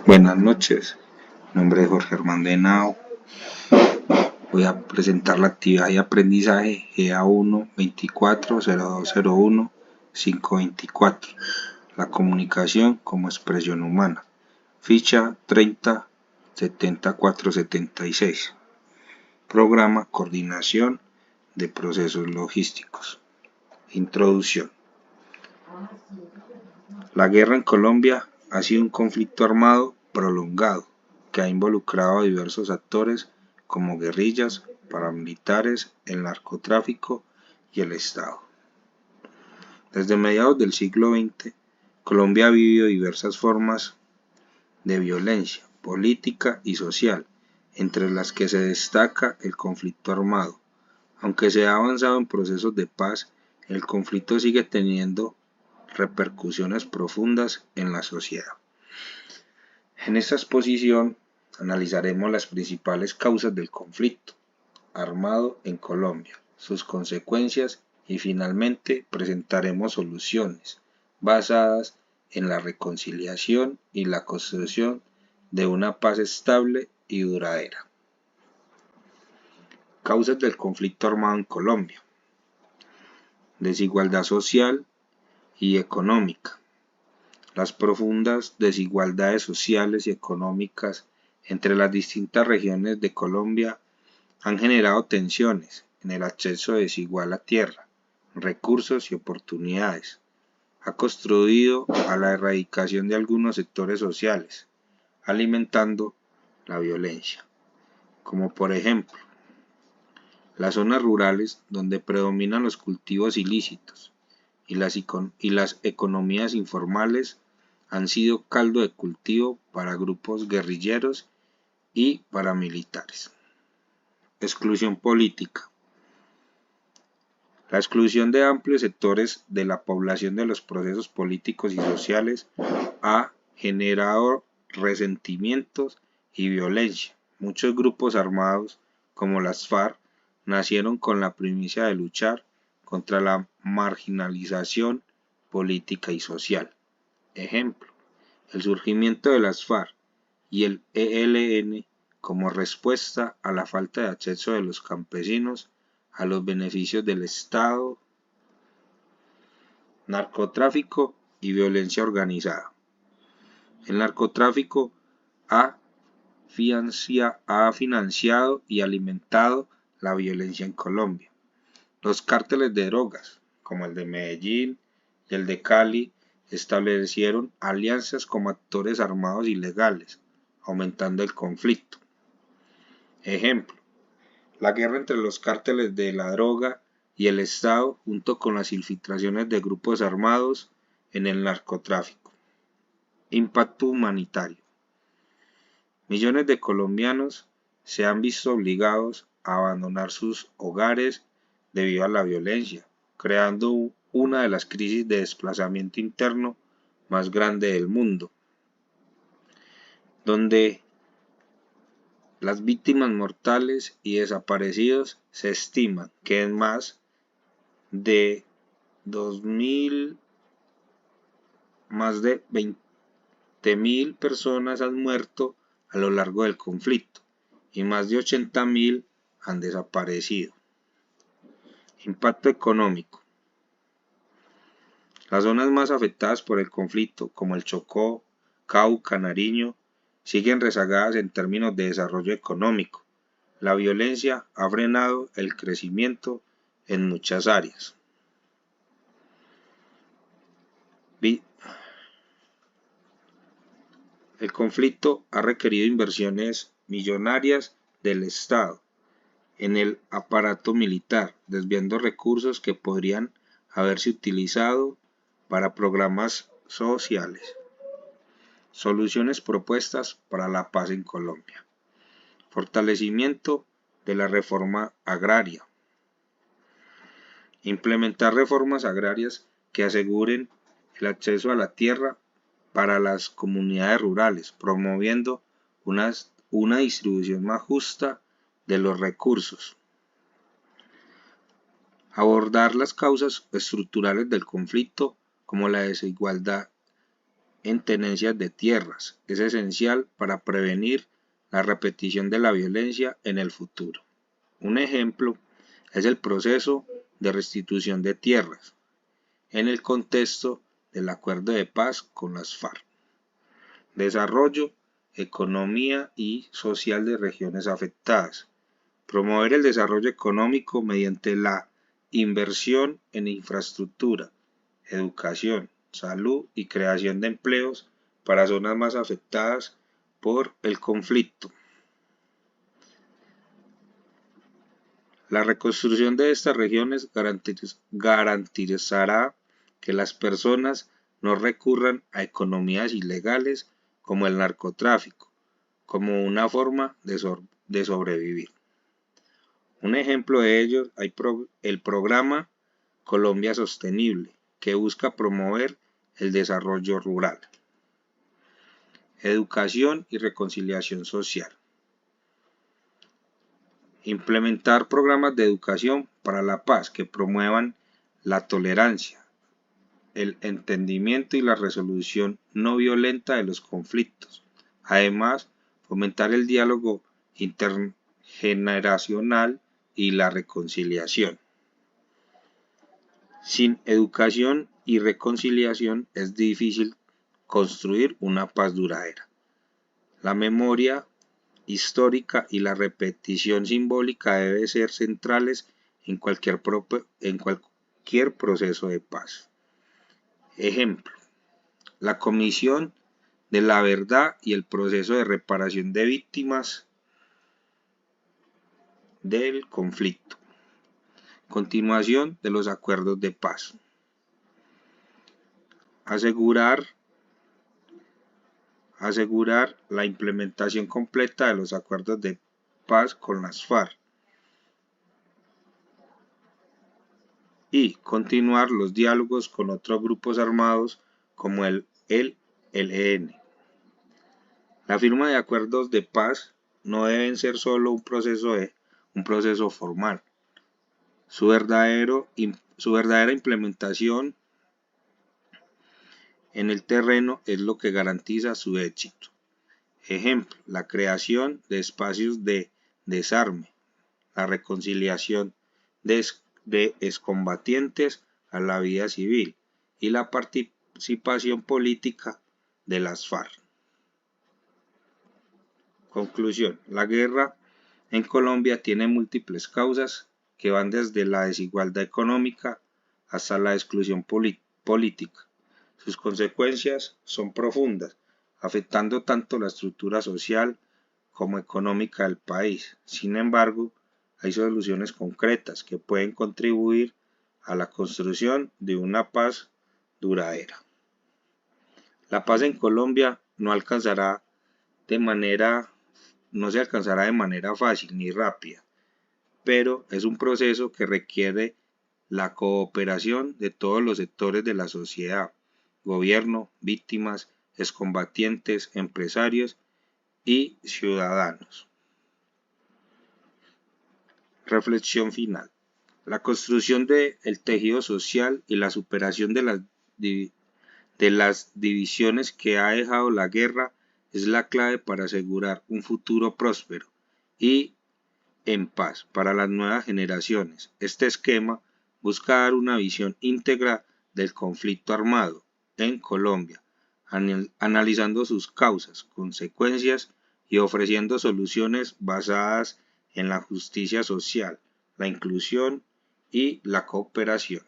Buenas noches, mi nombre es Jorge Armando Henao. Voy a presentar la actividad de aprendizaje GA1 240201 524, la comunicación como expresión humana, ficha 30 70476, programa coordinación de procesos logísticos. Introducción. La guerra en Colombia ha sido un conflicto armado prolongado que ha involucrado a diversos actores como guerrillas, paramilitares, el narcotráfico y el Estado. Desde mediados del siglo XX, Colombia ha vivido diversas formas de violencia política y social, entre las que se destaca el conflicto armado. Aunque se ha avanzado en procesos de paz, el conflicto sigue teniendo repercusiones profundas en la sociedad. En esta exposición analizaremos las principales causas del conflicto armado en Colombia, sus consecuencias y finalmente presentaremos soluciones basadas en la reconciliación y la construcción de una paz estable y duradera. Causas del conflicto armado en Colombia. Desigualdad social y económica. Las profundas desigualdades sociales y económicas entre las distintas regiones de Colombia han generado tensiones en el acceso desigual a tierra, recursos y oportunidades. Ha contribuido a la erradicación de algunos sectores sociales, alimentando la violencia, como por ejemplo, las zonas rurales donde predominan los cultivos ilícitos y las economías informales han sido caldo de cultivo para grupos guerrilleros y paramilitares. Exclusión política. La exclusión de amplios sectores de la población de los procesos políticos y sociales ha generado resentimientos y violencia. Muchos grupos armados, como las FARC, nacieron con la primicia de luchar contra la marginalización política y social. Ejemplo, el surgimiento de las FARC y el ELN como respuesta a la falta de acceso de los campesinos a los beneficios del Estado, narcotráfico y violencia organizada. El narcotráfico ha financiado y alimentado la violencia en Colombia. Los cárteles de drogas, como el de Medellín y el de Cali, establecieron alianzas como actores armados ilegales, aumentando el conflicto. Ejemplo, la guerra entre los cárteles de la droga y el Estado, junto con las infiltraciones de grupos armados en el narcotráfico. Impacto humanitario. Millones de colombianos se han visto obligados a abandonar sus hogares debido a la violencia, creando una de las crisis de desplazamiento interno más grande del mundo, donde las víctimas mortales y desaparecidos se estima que en más de 20.000 personas han muerto a lo largo del conflicto y más de 80.000 han desaparecido. Impacto económico. Las zonas más afectadas por el conflicto, como el Chocó, Cauca, Nariño, siguen rezagadas en términos de desarrollo económico. La violencia ha frenado el crecimiento en muchas áreas. El conflicto ha requerido inversiones millonarias del Estado en el aparato militar, desviando recursos que podrían haberse utilizado para programas sociales. Soluciones propuestas para la paz en Colombia. Fortalecimiento de la reforma agraria. Implementar reformas agrarias que aseguren el acceso a la tierra para las comunidades rurales, promoviendo una distribución más justa de los recursos. Abordar las causas estructurales del conflicto, como la desigualdad en tenencias de tierras. Es esencial para prevenir la repetición de la violencia en el futuro. Un ejemplo es el proceso de restitución de tierras en el contexto del acuerdo de paz con las FARC. Desarrollo, economía y social de regiones afectadas. Promover el desarrollo económico mediante la inversión en infraestructura, educación, salud y creación de empleos para zonas más afectadas por el conflicto. La reconstrucción de estas regiones garantizará que las personas no recurran a economías ilegales como el narcotráfico, como una forma de sobrevivir. Un ejemplo de ello es el programa Colombia Sostenible, que busca promover el desarrollo rural. Educación y reconciliación social. Implementar programas de educación para la paz que promuevan la tolerancia, el entendimiento y la resolución no violenta de los conflictos. Además, fomentar el diálogo intergeneracional y la reconciliación. Sin educación y reconciliación es difícil construir una paz duradera. La memoria histórica y la repetición simbólica deben ser centrales en cualquier proceso de paz. Ejemplo, la Comisión de la Verdad y el proceso de reparación de víctimas del conflicto. Continuación de los acuerdos de paz. Asegurar la implementación completa de los acuerdos de paz con las FARC y continuar los diálogos con otros grupos armados como el ELN. La firma de acuerdos de paz no deben ser solo un proceso formal. Su verdadera implementación en el terreno es lo que garantiza su éxito. Ejemplo, la creación de espacios de desarme, la reconciliación de excombatientes a la vida civil y la participación política de las FARC. Conclusión, la guerra en Colombia tiene múltiples causas que van desde la desigualdad económica hasta la exclusión política. Sus consecuencias son profundas, afectando tanto la estructura social como económica del país. Sin embargo, hay soluciones concretas que pueden contribuir a la construcción de una paz duradera. La paz en Colombia no se alcanzará de manera fácil ni rápida, pero es un proceso que requiere la cooperación de todos los sectores de la sociedad: gobierno, víctimas, excombatientes, empresarios y ciudadanos. Reflexión final. La construcción del tejido social y la superación de las divisiones que ha dejado la guerra es la clave para asegurar un futuro próspero y en paz para las nuevas generaciones. Este esquema busca dar una visión íntegra del conflicto armado en Colombia, analizando sus causas, consecuencias y ofreciendo soluciones basadas en la justicia social, la inclusión y la cooperación.